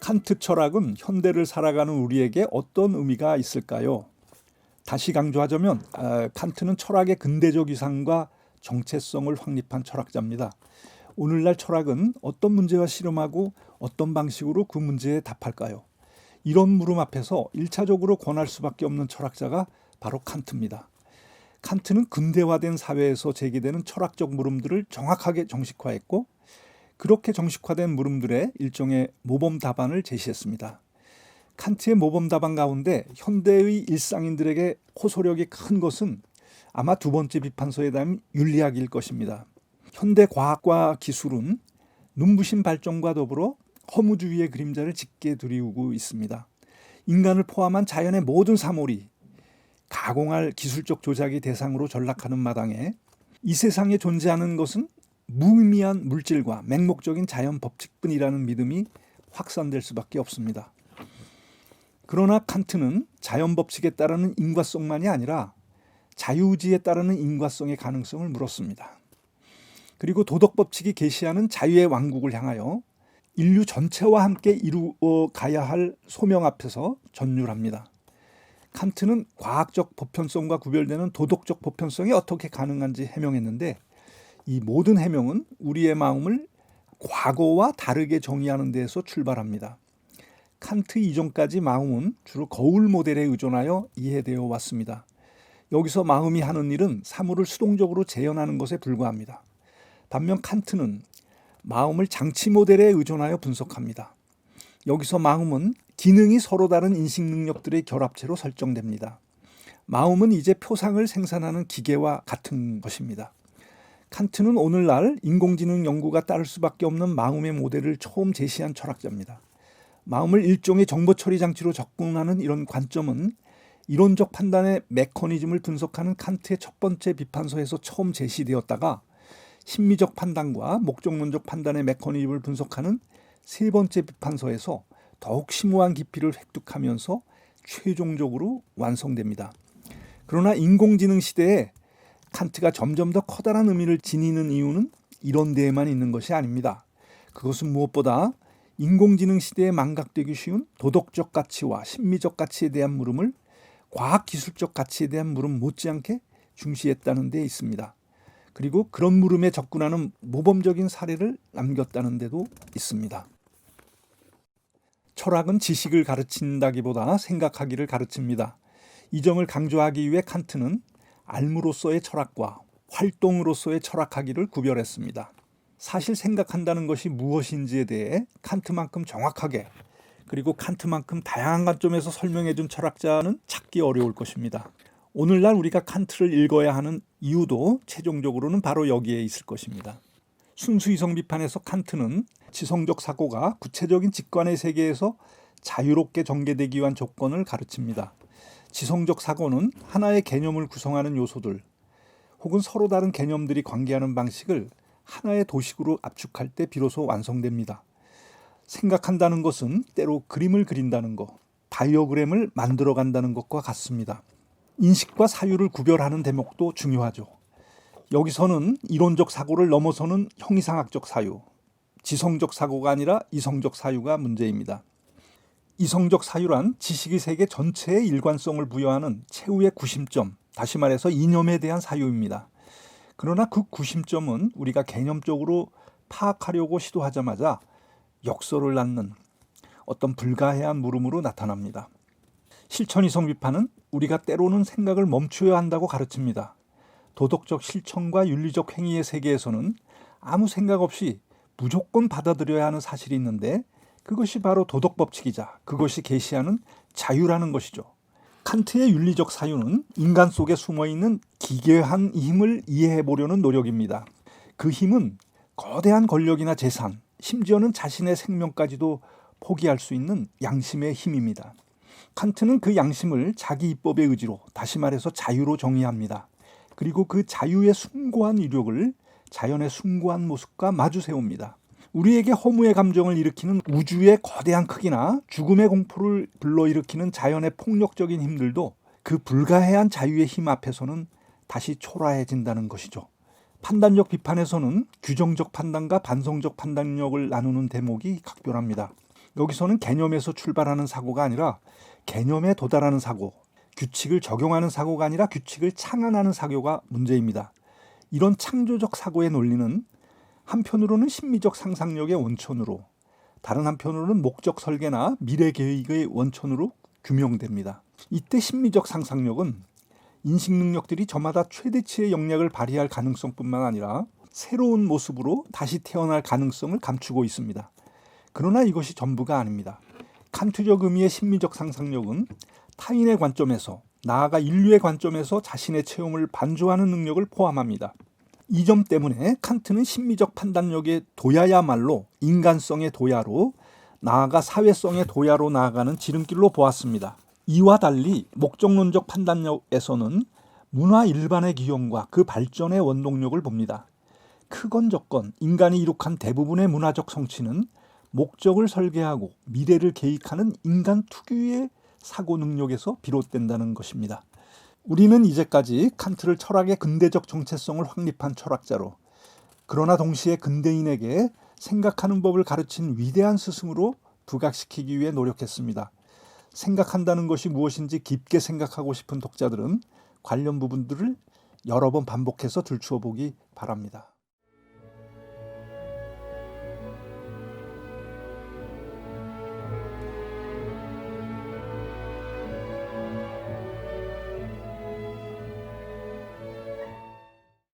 칸트 철학은 현대를 살아가는 우리에게 어떤 의미가 있을까요? 다시 강조하자면 칸트는 철학의 근대적 이상과 정체성을 확립한 철학자입니다. 오늘날 철학은 어떤 문제와 씨름하고 어떤 방식으로 그 문제에 답할까요? 이런 물음 앞에서 1차적으로 권할 수밖에 없는 철학자가 바로 칸트입니다. 칸트는 근대화된 사회에서 제기되는 철학적 물음들을 정확하게 정식화했고, 그렇게 정식화된 물음들의 일종의 모범 답안을 제시했습니다. 칸트의 모범 답안 가운데 현대의 일상인들에게 호소력이 큰 것은 아마 두 번째 비판서에 대한 윤리학일 것입니다. 현대 과학과 기술은 눈부신 발전과 더불어 허무주의의 그림자를 짙게 드리우고 있습니다. 인간을 포함한 자연의 모든 사물이 가공할 기술적 조작이 대상으로 전락하는 마당에 이 세상에 존재하는 것은 무의미한 물질과 맹목적인 자연 법칙뿐이라는 믿음이 확산될 수밖에 없습니다. 그러나 칸트는 자연 법칙에 따르는 인과성만이 아니라 자유의지에 따르는 인과성의 가능성을 물었습니다. 그리고 도덕 법칙이 계시하는 자유의 왕국을 향하여 인류 전체와 함께 이루어 가야 할 소명 앞에서 전율합니다. 칸트는 과학적 보편성과 구별되는 도덕적 보편성이 어떻게 가능한지 해명했는데, 이 모든 해명은 우리의 마음을 과거와 다르게 정의하는 데에서 출발합니다. 칸트 이전까지 마음은 주로 거울 모델에 의존하여 이해되어 왔습니다. 여기서 마음이 하는 일은 사물을 수동적으로 재현하는 것에 불과합니다. 반면 칸트는 마음을 장치 모델에 의존하여 분석합니다. 여기서 마음은 기능이 서로 다른 인식 능력들의 결합체로 설정됩니다. 마음은 이제 표상을 생산하는 기계와 같은 것입니다. 칸트는 오늘날 인공지능 연구가 따를 수밖에 없는 마음의 모델을 처음 제시한 철학자입니다. 마음을 일종의 정보 처리 장치로 접근하는 이런 관점은 이론적 판단의 메커니즘을 분석하는 칸트의 첫 번째 비판서에서 처음 제시되었다가, 심미적 판단과 목적론적 판단의 메커니즘을 분석하는 세 번째 비판서에서 더욱 심오한 깊이를 획득하면서 최종적으로 완성됩니다. 그러나 인공지능 시대에 칸트가 점점 더 커다란 의미를 지니는 이유는 이런 데에만 있는 것이 아닙니다. 그것은 무엇보다 인공지능 시대에 망각되기 쉬운 도덕적 가치와 심미적 가치에 대한 물음을 과학기술적 가치에 대한 물음 못지않게 중시했다는 데 있습니다. 그리고 그런 물음에 접근하는 모범적인 사례를 남겼다는 데도 있습니다. 철학은 지식을 가르친다기보다 생각하기를 가르칩니다. 이 점을 강조하기 위해 칸트는 알므로서의 철학과 활동으로서의 철학하기를 구별했습니다. 사실 생각한다는 것이 무엇인지에 대해 칸트만큼 정확하게, 그리고 칸트만큼 다양한 관점에서 설명해준 철학자는 찾기 어려울 것입니다. 오늘날 우리가 칸트를 읽어야 하는 이유도 최종적으로는 바로 여기에 있을 것입니다. 순수이성 비판에서 칸트는 지성적 사고가 구체적인 직관의 세계에서 자유롭게 전개되기 위한 조건을 가르칩니다. 지성적 사고는 하나의 개념을 구성하는 요소들, 혹은 서로 다른 개념들이 관계하는 방식을 하나의 도식으로 압축할 때 비로소 완성됩니다. 생각한다는 것은 때로 그림을 그린다는 것, 다이어그램을 만들어간다는 것과 같습니다. 인식과 사유를 구별하는 대목도 중요하죠. 여기서는 이론적 사고를 넘어서는 형이상학적 사유, 지성적 사고가 아니라 이성적 사유가 문제입니다. 이성적 사유란 지식의 세계 전체의 일관성을 부여하는 최후의 구심점, 다시 말해서 이념에 대한 사유입니다. 그러나 그 구심점은 우리가 개념적으로 파악하려고 시도하자마자 역설을 낳는 어떤 불가해한 물음으로 나타납니다. 실천이성 비판은 우리가 때로는 생각을 멈추어야 한다고 가르칩니다. 도덕적 실천과 윤리적 행위의 세계에서는 아무 생각 없이 무조건 받아들여야 하는 사실이 있는데, 그것이 바로 도덕 법칙이자 그것이 계시하는 자유라는 것이죠. 칸트의 윤리적 사유는 인간 속에 숨어있는 기괴한 힘을 이해해 보려는 노력입니다. 그 힘은 거대한 권력이나 재산, 심지어는 자신의 생명까지도 포기할 수 있는 양심의 힘입니다. 칸트는 그 양심을 자기 입법의 의지로, 다시 말해서 자유로 정의합니다. 그리고 그 자유의 숭고한 위력을 자연의 숭고한 모습과 마주 세웁니다. 우리에게 허무의 감정을 일으키는 우주의 거대한 크기나 죽음의 공포를 불러일으키는 자연의 폭력적인 힘들도 그 불가해한 자유의 힘 앞에서는 다시 초라해진다는 것이죠. 판단력 비판에서는 규정적 판단과 반성적 판단력을 나누는 대목이 각별합니다. 여기서는 개념에서 출발하는 사고가 아니라 개념에 도달하는 사고, 규칙을 적용하는 사고가 아니라 규칙을 창안하는 사고가 문제입니다. 이런 창조적 사고의 논리는 한편으로는 심미적 상상력의 원천으로, 다른 한편으로는 목적 설계나 미래 계획의 원천으로 규명됩니다. 이때 심미적 상상력은 인식 능력들이 저마다 최대치의 영역을 발휘할 가능성뿐만 아니라 새로운 모습으로 다시 태어날 가능성을 감추고 있습니다. 그러나 이것이 전부가 아닙니다. 칸트적 의미의 심미적 상상력은 타인의 관점에서, 나아가 인류의 관점에서 자신의 체험을 반조하는 능력을 포함합니다. 이 점 때문에 칸트는 심미적 판단력의 도야야말로 인간성의 도야로, 나아가 사회성의 도야로 나아가는 지름길로 보았습니다. 이와 달리 목적론적 판단력에서는 문화 일반의 기용과 그 발전의 원동력을 봅니다. 크건 적건 인간이 이룩한 대부분의 문화적 성취는 목적을 설계하고 미래를 계획하는 인간 특유의 사고 능력에서 비롯된다는 것입니다. 우리는 이제까지 칸트를 철학의 근대적 정체성을 확립한 철학자로, 그러나 동시에 근대인에게 생각하는 법을 가르친 위대한 스승으로 부각시키기 위해 노력했습니다. 생각한다는 것이 무엇인지 깊게 생각하고 싶은 독자들은 관련 부분들을 여러 번 반복해서 들추어 보기 바랍니다.